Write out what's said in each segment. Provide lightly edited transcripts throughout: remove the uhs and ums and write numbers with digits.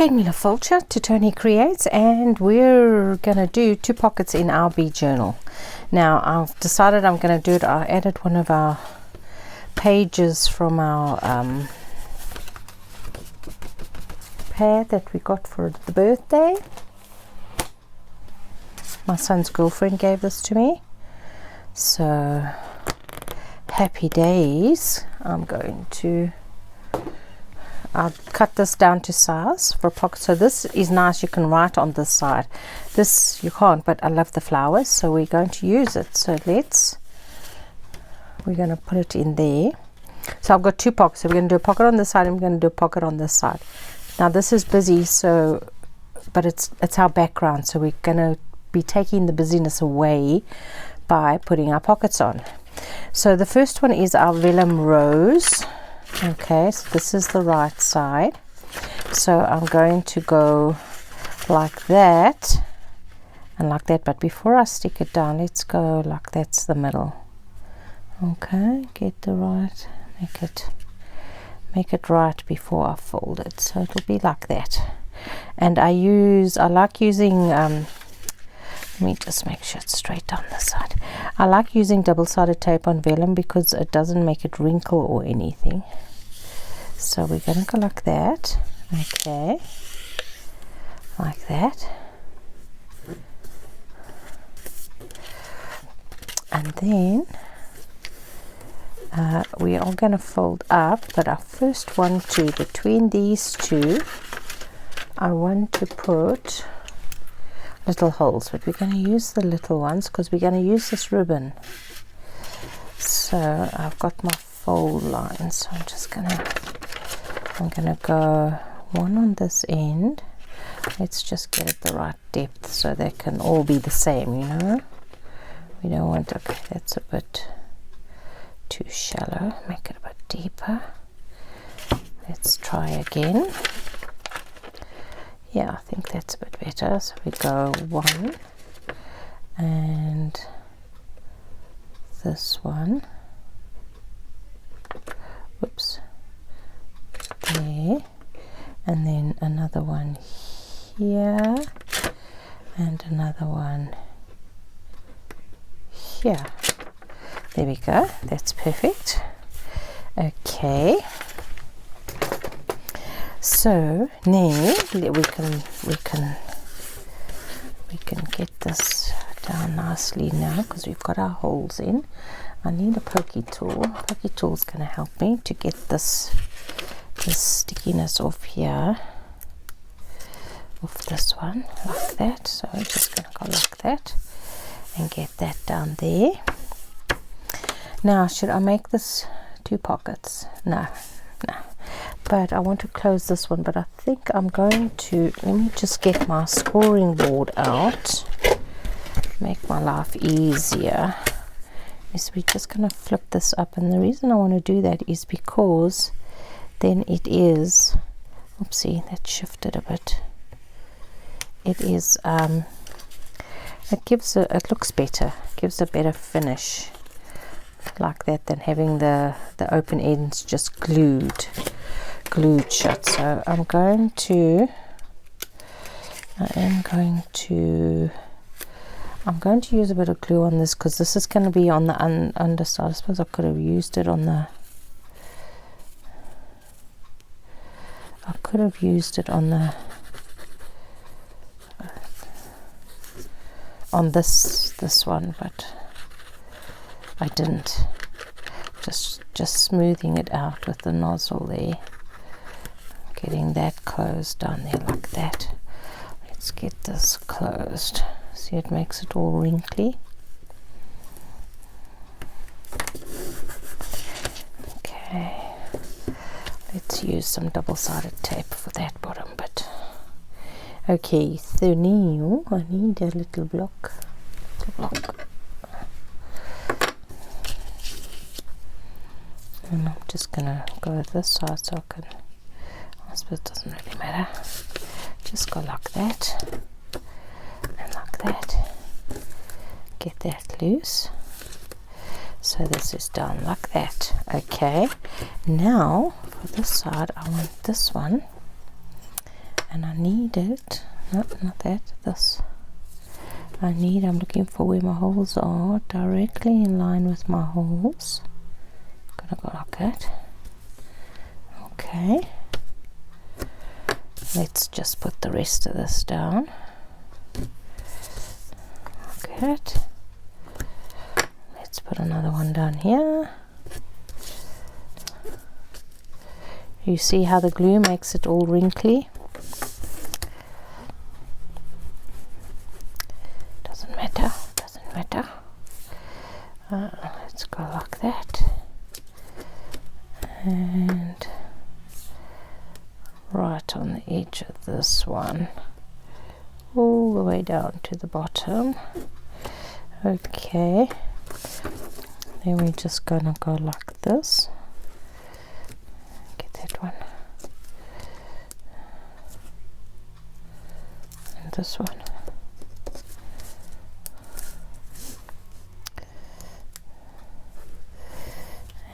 Kate Miller Fulcher to Toni Creates, and we're gonna do 2 pockets in our bead journal. Now I've decided I'm gonna do it. I added one of our pages from our pad that we got for the birthday. My son's girlfriend gave this to me, so happy days. I'll cut this down to size for a pocket. So this is nice, you can write on this side. This you can't, but I love the flowers, so we're going to use it. So we're going to put it in there. So I've got 2 pockets, so we're going to do a pocket on this side and we're going to do a pocket on this side. Now this is busy, so but it's our background, so we're going to be taking the busyness away by putting our pockets on. So the first one is our vellum rose. Okay, so this is the right side, so I'm going to go like that and like that, but before I stick it down, let's go like that's the middle. Okay, get the right, make it right before I fold it, so it'll be like that. And I like using let me just make sure it's straight down the side. I like using double-sided tape on vellum because it doesn't make it wrinkle or anything. So we're going to go like that. Okay, like that. And then we are going to fold up, but I first want to, between these two, I want to put little holes, but we're going to use the little ones because we're going to use this ribbon. So I've got my fold line, so I'm gonna go one on this end. Let's just get it the right depth so they can all be the same, you know. We don't want, okay, that's a bit too shallow, make it a bit deeper. Let's try again. Yeah, I think that's a bit better. So we go 1 and this one, whoops, there, and then another one here and another one here. There we go, that's perfect. Okay, so now we can get this down nicely now because we've got our holes in. I need a pokey tool. Pokey tool is going to help me to get this stickiness off here, off this one, like that. So I'm just going to go like that and get that down there. Now, should I make this 2 pockets? No, but I want to close this one, but I think I'm going to, let me just get my scoring board out, make my life easier. Is we're just going to flip this up, and the reason I want to do that is because then it is, oopsie, that shifted a bit, it is it looks better, gives a better finish like that than having the open ends just glued shut. So I'm going to use a bit of glue on this because this is going to be on the underside. I suppose I could have used it on the this one, but I didn't. Just smoothing it out with the nozzle there, getting that closed down there like that. Let's get this closed. See, it makes it all wrinkly. Okay, let's use some double-sided tape for that bottom bit. Okay, so now I need a little block. And I'm just gonna go this side so I can, I suppose it doesn't really matter, just go like that and like that, get that loose. So this is done like that. Okay, now for this side I want this one and I need it, no, not that, this. I'm looking for where my holes are, directly in line with my holes. Gonna go like that. Okay. Let's just put the rest of this down. Like that. Let's put another one down here. You see how the glue makes it all wrinkly? Doesn't matter, doesn't matter. Let's go like that. And right on the edge of this one, all the way down to the bottom. Okay, then we're just gonna go like this. Get that one, and this one,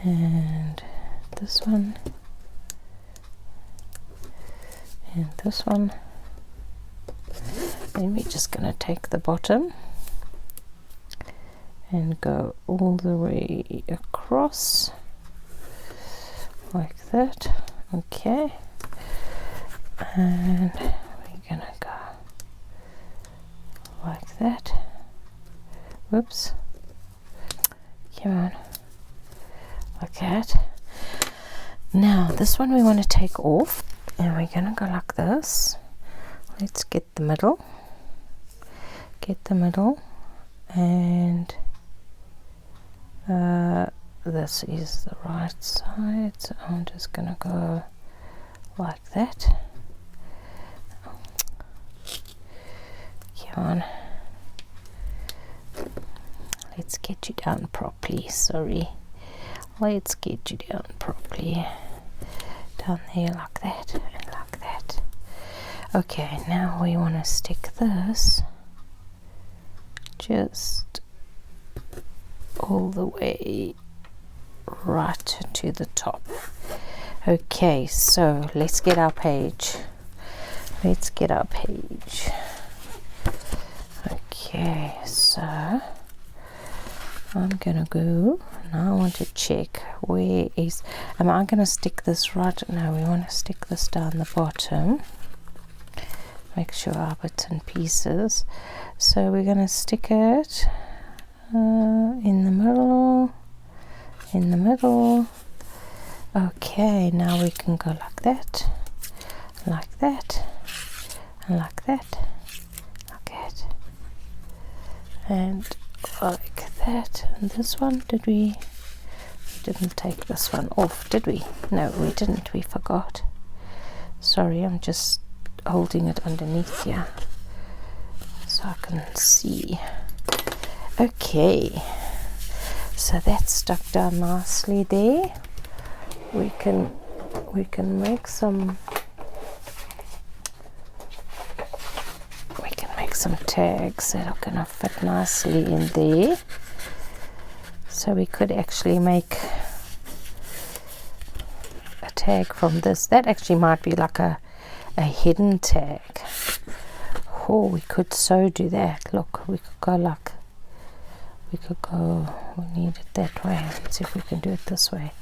and this one, and this one. Then we're just going to take the bottom and go all the way across like that. Okay, and we're going to go like that. Whoops, come on, like that. Now this one we want to take off, and we're going to go like this. Let's get the middle, and this is the right side, so I'm just going to go like that. Come on, let's get you down properly. Sorry, let's get you down properly, down there like that and like that. Okay, now we want to stick this just all the way right to the top. Okay, so let's get our page. Okay, so I'm gonna go now. I want to check where is, am I gonna stick this right? No, we want to stick this down the bottom. Make sure our bits and pieces. So we're gonna stick it in the middle. Okay, now we can go like that, like that, and like that, like that, and like that. And this one, we didn't take this one off, did we? No, we didn't, we forgot. Sorry, I'm just holding it underneath here so I can see. Okay, so that's stuck down nicely there. We can make some tags that are gonna fit nicely in there. So we could actually make a tag from this. That actually might be like a hidden tag. Oh, we could so do that. Look, we could go, we need it that way. Let's see if we can do it this way.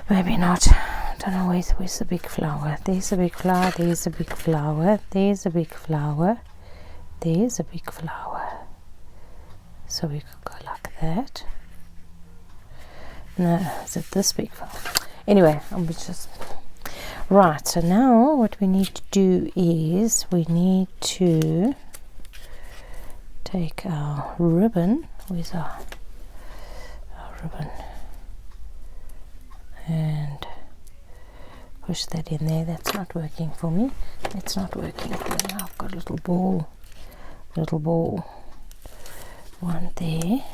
Maybe not. I don't know, where's the big flower? There's a big flower, there's a big flower, there's a big flower, there's a big flower. So we could go like that. No, is it this big flower? Anyway, I'm just... Right, so now what we need to do is we need to take our ribbon. Where's our ribbon? And push that in there. That's not working for me. It's not working for me. I've got a little ball. One there,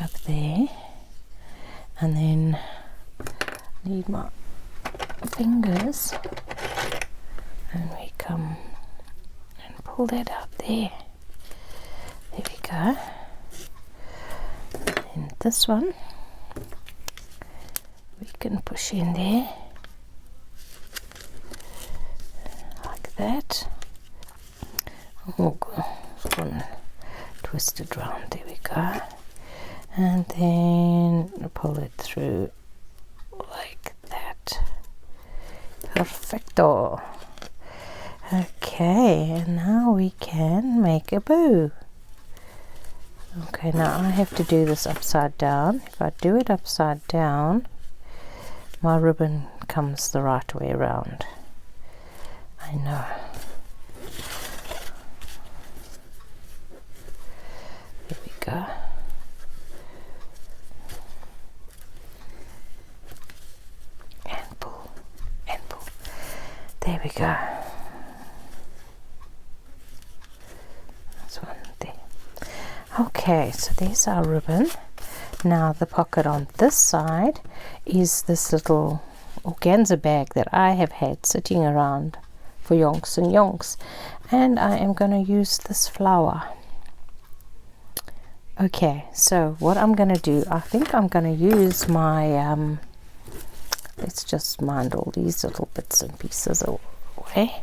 up there, and then need my fingers, and we come and pull that out there. go. And this one we can push in there like that. Oh, it's gonna twist it round. There we go. And then pull it through like that. Perfecto. Okay, and now we can make a bow. Okay, now I have to do this upside down. If I do it upside down, my ribbon comes the right way around. I know. There we go. And pull, and pull. There we go. That's one there. Okay, so there's our ribbon. Now the pocket on this side is this little organza bag that I have had sitting around for yonks and yonks, and I am going to use this flower. Okay, so what I'm going to do, I think I'm going to use my let's just mind all these little bits and pieces away,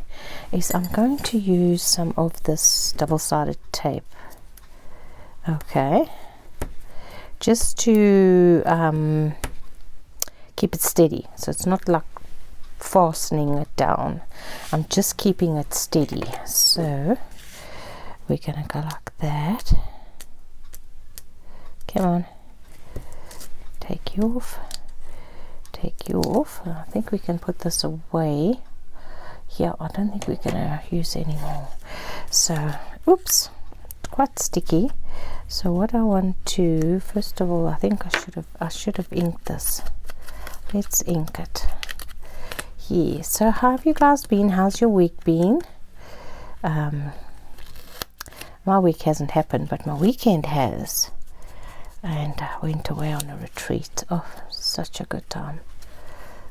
is I'm going to use some of this double-sided tape. Okay, just to keep it steady, so it's not like fastening it down. I'm just keeping it steady. So we're gonna go like that. Come on, take you off, take you off. I think we can put this away here. I don't think we're gonna use any more. So oops, quite sticky. So what I want to, first of all, I think I should have inked this. Let's ink it. Yeah. So how have you guys been? How's your week been? My week hasn't happened, but my weekend has. And I went away on a retreat. Oh, such a good time.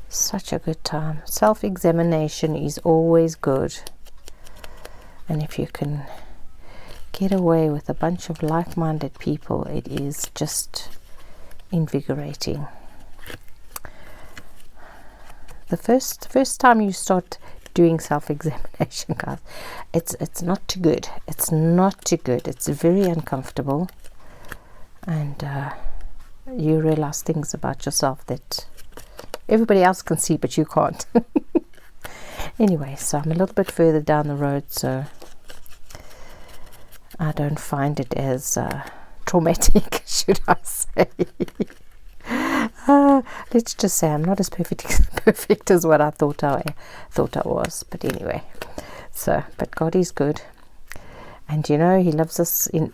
Such a good time. Self-examination is always good. And if you can get away with a bunch of like-minded people, it is just invigorating. The first time you start doing self-examination, guys, it's not too good. It's not too good. It's very uncomfortable, and you realize things about yourself that everybody else can see, but you can't. Anyway, so I'm a little bit further down the road, so I don't find it as traumatic, should I say. Let's just say I'm not as perfect as what I thought I was. But anyway, so but God is good, and you know He loves us He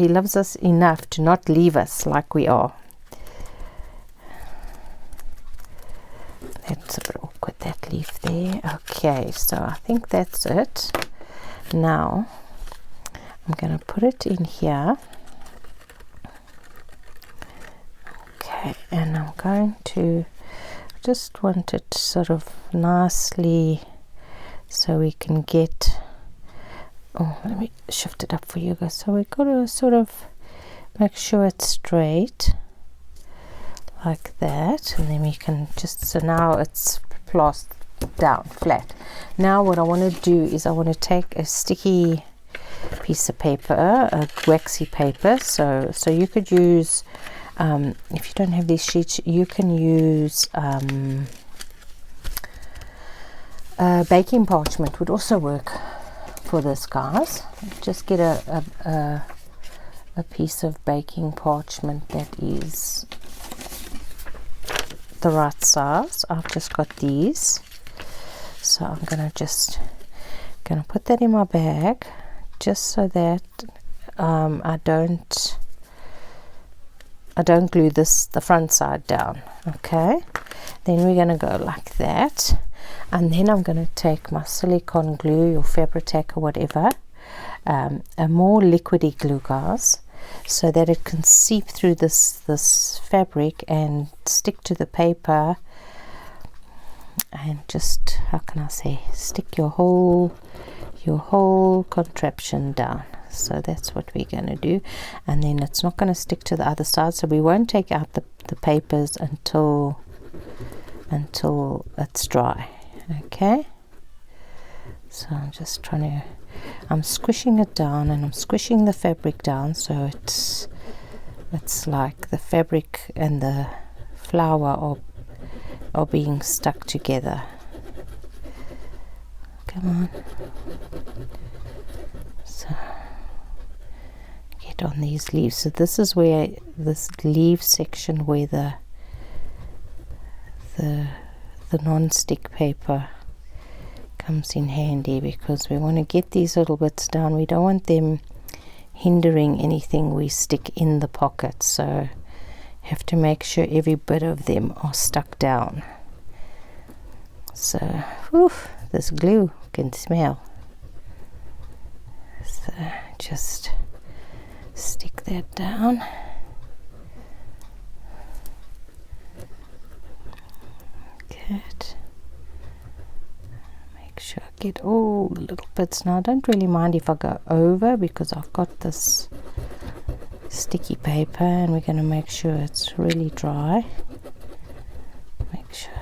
loves us enough to not leave us like we are. That's a bit awkward, that leaf there. Okay, so I think that's it. Now I'm going to put it in here. Okay, and I'm going to just want it sort of nicely so we can get, oh, let me shift it up for you guys. So we've got to sort of make sure it's straight like that, and then we can just, so now it's plastered down flat. Now what I want to do is I want to take a sticky piece of paper, a waxy paper, so you could use, if you don't have these sheets, you can use baking parchment would also work for this, guys. Just get a piece of baking parchment that is the right size. I've just got these, so I'm gonna put that in my bag, just so that I don't glue the front side down. Okay, then we're gonna go like that, and then I'm gonna take my silicone glue or Fabri-Tac or whatever, a more liquidy glue, guys, so that it can seep through this fabric and stick to the paper, and just, how can I say, stick your whole contraption down. So that's what we're going to do, and then it's not going to stick to the other side, so we won't take out the papers until it's dry. Okay, so I'm just I'm squishing it down, and I'm squishing the fabric down so it's like the fabric and the flower are being stuck together. Come on. So get on these leaves. So this is where this leaf section where the non-stick paper comes in handy, because we want to get these little bits down. We don't want them hindering anything we stick in the pocket, so have to make sure every bit of them are stuck down. So whew, this glue can smell, so just stick that down. Good. Make sure I get all the little bits. Now I don't really mind if I go over, because I've got this sticky paper, and we're going to make sure it's really dry. Make sure.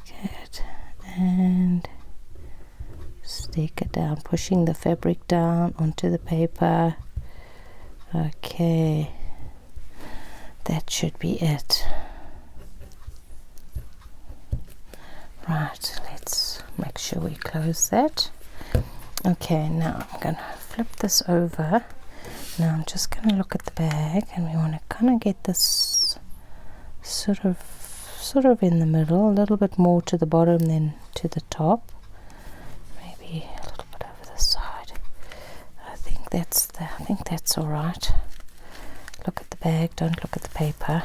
Good. And stick it down, pushing the fabric down onto the paper. Okay, that should be it. Right, let's make sure we close that. Okay, now I'm going to flip this over. Now I'm just going to look at the bag, and we want to kind of get this sort of in the middle, a little bit more to the bottom than to the top. Maybe a little bit over the side. I think that's all right. Look at the bag, don't look at the paper.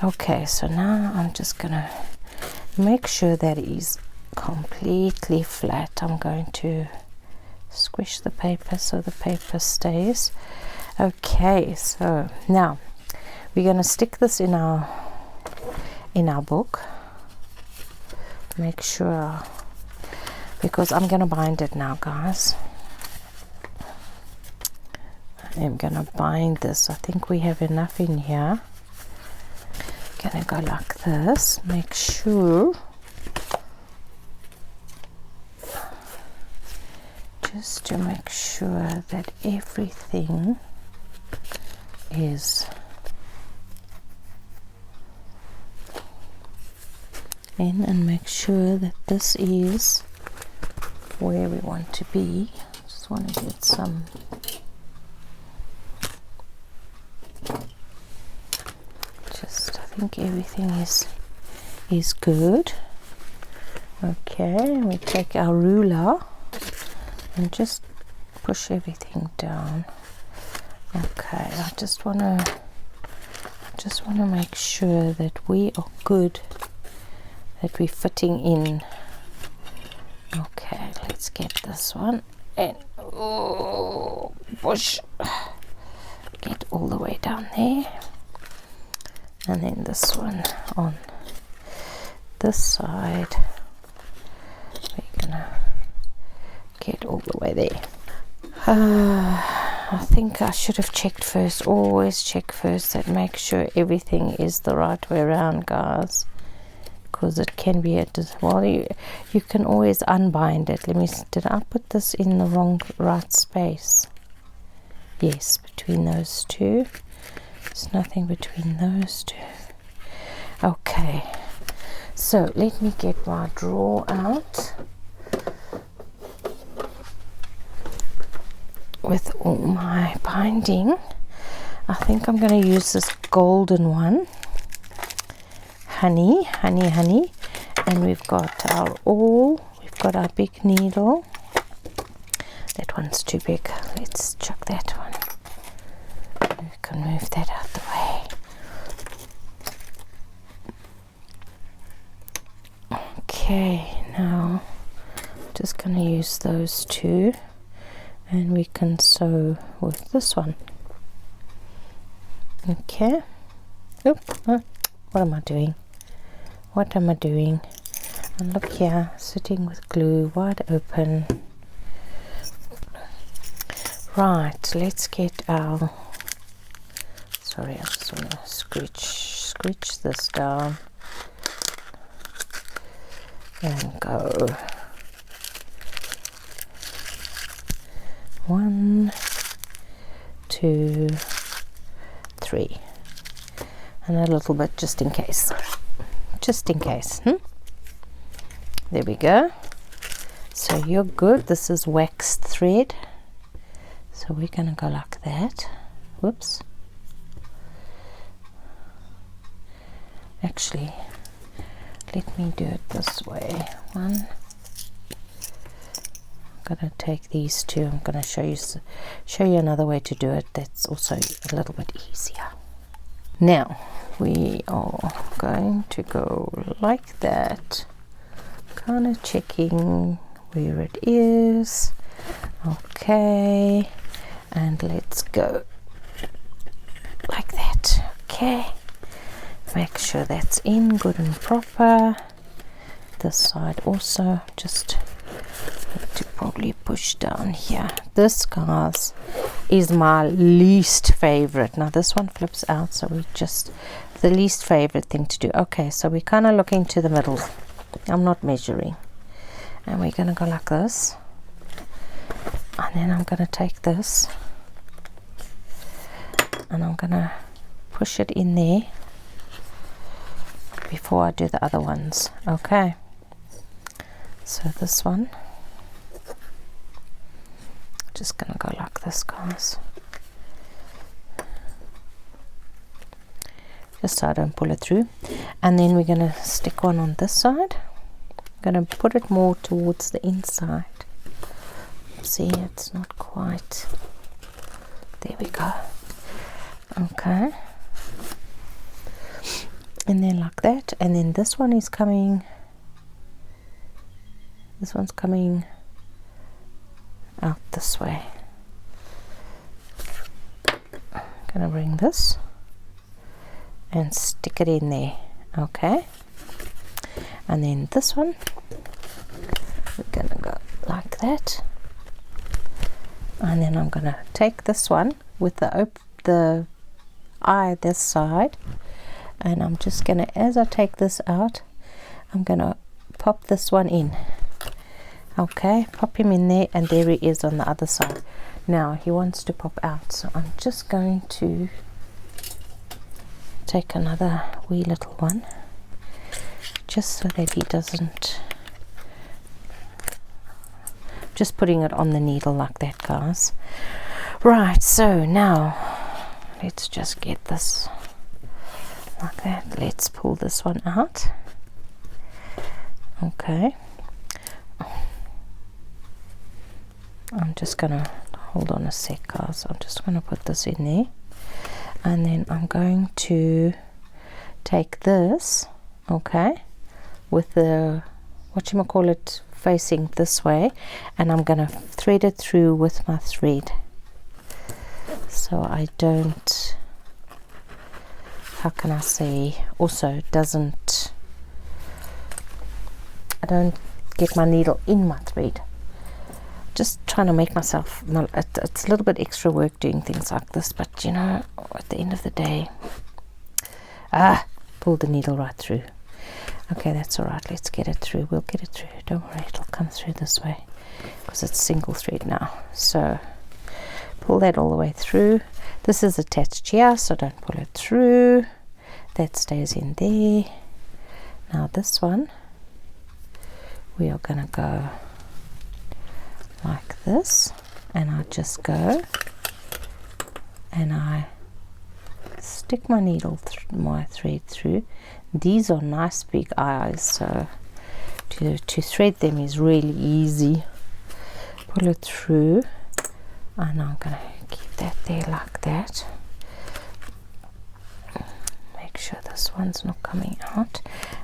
Okay, so now I'm just going to make sure that it is completely flat. I'm going to squish the paper so the paper stays. Okay, so now we're going to stick this in our book. Make sure, because I'm going to bind it now, guys. I'm going to bind this. I think we have enough in here. Gonna go like this. Make sure, just to make sure that everything is in, and make sure that this is where we want to be. Just want to get some I think everything is good. Okay, we take our ruler and just push everything down. Okay, I just want to make sure that we are good, that we're fitting in. Okay, let's get this one and push, get all the way down there. And then this one on this side, we're gonna get all the way there. I think I should have checked first. Always check first, that make sure everything is the right way around, guys, because it can be well, you can always unbind it. Did I put this in the right space? Yes, between those two. There's nothing between those two. Okay, so let me get my drawer out with all my binding. I think I'm going to use this golden one, honey, and we've got our big needle. That one's too big. Let's chuck that one. We can move that out the way. Okay, now I'm just going to use those two, and we can sew with this one. Okay. Oop, what am I doing? And look here, sitting with glue wide open. Right, let's get our, sorry, I just want to screech this down and go 1, 2, 3, and a little bit just in case. There we go. So you're good. This is waxed thread, so we're going to go like that. Whoops. Actually, let me do it this way. I'm going to take these two. I'm going to show you another way to do it that's also a little bit easier. Now we are going to go like that, kind of checking where it is. Okay, and let's go like that. Okay, make sure that's in good and proper. This side also, just have to probably push down here. This, guys, is my least favorite. Now this one flips out, so we just, the least favorite thing to do. Okay, so we're kind of looking to the middle. I'm not measuring, and we're going to go like this, and then I'm going to take this and I'm going to push it in there before I do the other ones. Okay, so this one, just going to go like this, guys, just so I don't pull it through. And then we're going to stick one on this side. I'm going to put it more towards the inside. See, it's not quite, there we go. Okay, and then like that, and then this one is coming, this one's coming out this way. I'm gonna bring this and stick it in there. Okay, and then this one, we're gonna go like that, and then I'm gonna take this one with the eye this side, and I'm just gonna, as I take this out, I'm gonna pop this one in. Okay, pop him in there, and there he is on the other side. Now he wants to pop out, so I'm just going to take another wee little one, just so that he doesn't, just putting it on the needle like that, guys. Right, so now let's just get this like that. Let's pull this one out. Okay, I'm just gonna hold on a sec, guys. I'm just gonna put this in there, and then I'm going to take this, okay, with the whatchamacallit facing this way, and I'm gonna thread it through with my thread, so I don't, how can I say, also doesn't, I don't get my needle in my thread. Just trying to make myself, it's a little bit extra work doing things like this, but you know, at the end of the day, pull the needle right through. Okay, that's all right, let's get it through. We'll get it through, don't worry, it'll come through this way because it's single thread now. So pull that all the way through. This is attached here, so don't pull it through. That stays in there. Now this one, we are going to go like this, and I just go and I stick my needle my thread through. These are nice big eyes, so to thread them is really easy. Pull it through, and I'm gonna keep that there like that. Make sure this one's not coming out,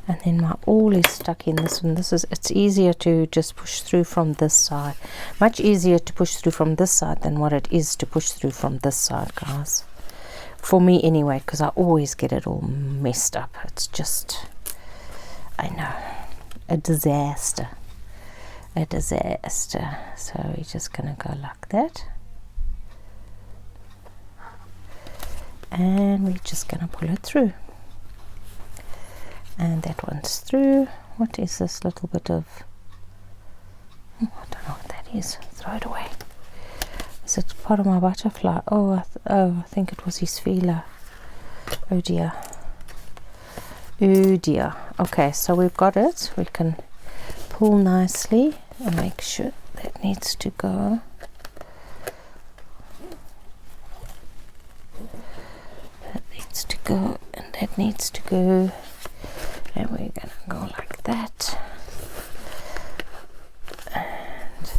and then my awl is stuck in this one. It's easier to just push through from this side, much easier to push through from this side than what it is to push through from this side, guys, for me anyway, because I always get it all messed up. It's just, I know a disaster. A disaster. So we're just gonna go like that, and we're just gonna pull it through, and that one's through. What is this little bit of, I don't know what that is, throw it away. Is it part of my butterfly? Oh, I think it was his feeler. Oh dear. Oh dear. Okay, so we've got it. We can pull nicely and make sure that needs to go. That needs to go, and that needs to go. And we're gonna go like that. And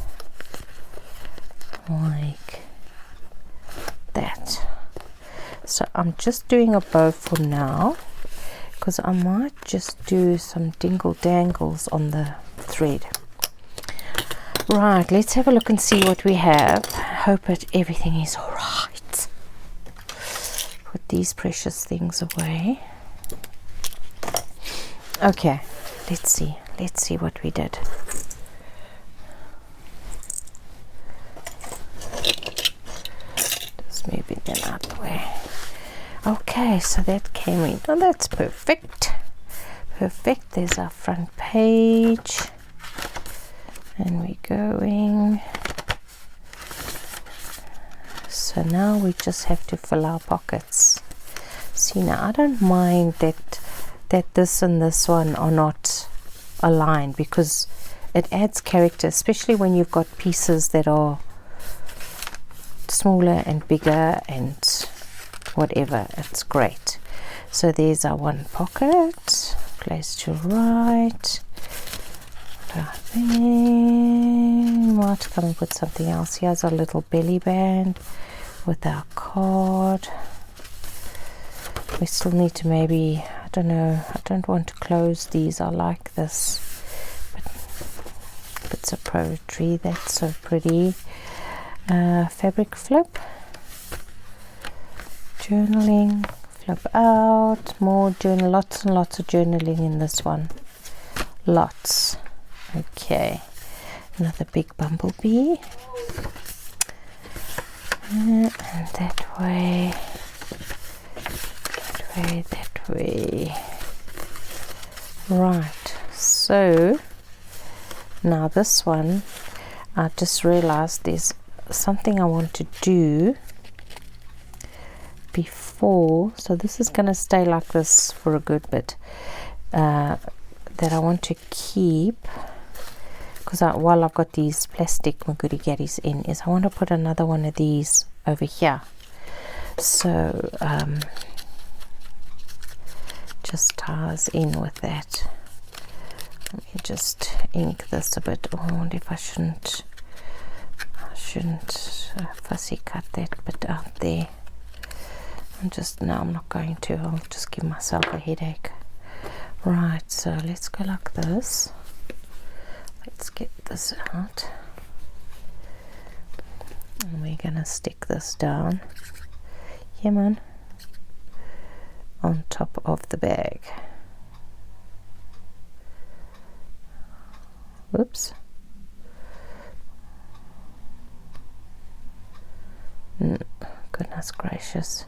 like that. So I'm just doing a bow for now, because I might just do some dingle dangles on the thread. Right, let's have a look and see what we have. Hope that everything is all right. Put these precious things away. Okay, let's see what we did. Just moving them out the way. Okay, so that came in. Oh, that's perfect. Perfect. There's our front page. And we're going. So now we just have to fill our pockets. See, now I don't mind that this and this one are not aligned, because it adds character, especially when you've got pieces that are smaller and bigger and whatever. It's great. So there's our one pocket, place to right. Might come and put something else. Here's our little belly band with our card. We still need to maybe, I don't know, I don't want to close these. I like this, but bits of poetry, that's so pretty. Fabric flip, journaling, flip out, more journal, lots and lots of journaling in this one, lots. Okay, another big bumblebee, and that way, that way. Right, so now this one, I just realized there's something I want to do before, so this is going to stay like this for a good bit, that I want to keep, because while I've got these plastic Maguri Gaddies in, is I want to put another one of these over here. So just ties in with that. Let me just ink this a bit. Oh, I wonder if I shouldn't fussy cut that bit out there. I'm not going to. I'll just give myself a headache. Right, so let's go like this. Let's get this out. And we're gonna stick this down. Here, man. On top of the bag. Whoops. Goodness gracious.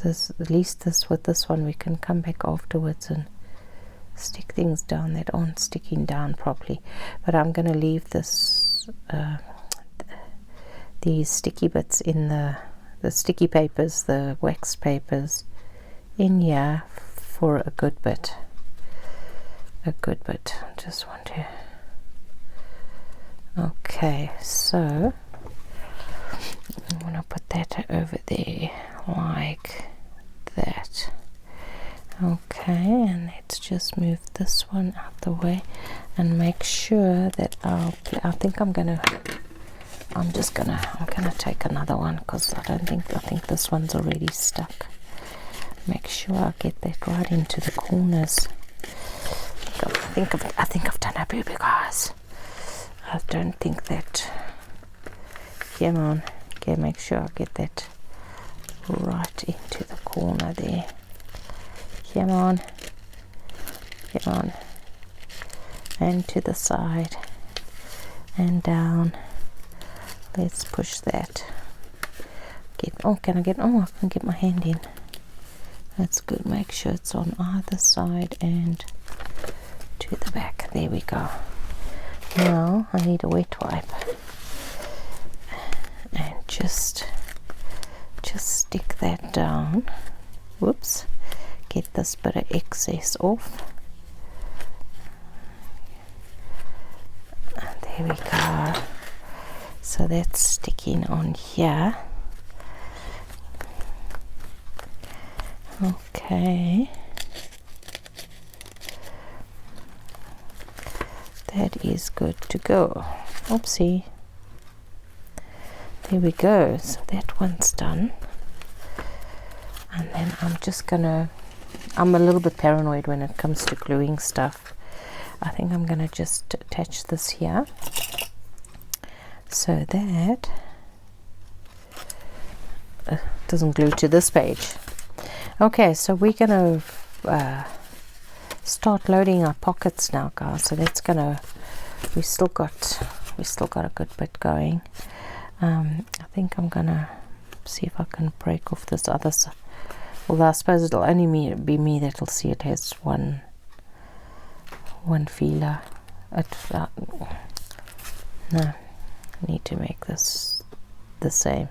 This, at least this, with this one we can come back afterwards and stick things down that aren't sticking down properly. But I'm going to leave this these sticky bits in the sticky papers, the wax papers in here for a good bit. Just want to. Okay, so I'm going to put that over there like that. Okay, and let's just move this one out the way and make sure that I'm gonna take another one, because I think this one's already stuck. Make sure I get that right into the corners. I think I've done a boo-boo, guys. I don't think that. Come on. Okay, make sure I get that right into the corner there. Come on. come on, and to the side and down. Let's push that. I can get my hand in. That's good. Make sure it's on either side and to the back. There we go. Now I need a wet wipe and just stick that down. Whoops. Get this bit of excess off. And there we go. So that's sticking on here. Okay. That is good to go. Oopsie. There we go. So that one's done. And then I'm a little bit paranoid when it comes to gluing stuff. I think I'm gonna just attach this here so that doesn't glue to this page. Okay, so we're gonna start loading our pockets now, guys. So that's gonna, we still got a good bit going. I think I'm gonna see if I can break off this other side. Although I suppose it'll only be me that'll see it has one feeler. No, I need to make this the same.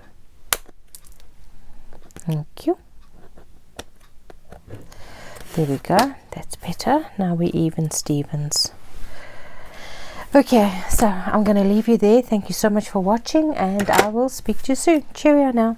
Thank you. There we go. That's better. Now we even Stevens. Okay, so I'm going to leave you there. Thank you so much for watching, and I will speak to you soon. Cheerio now.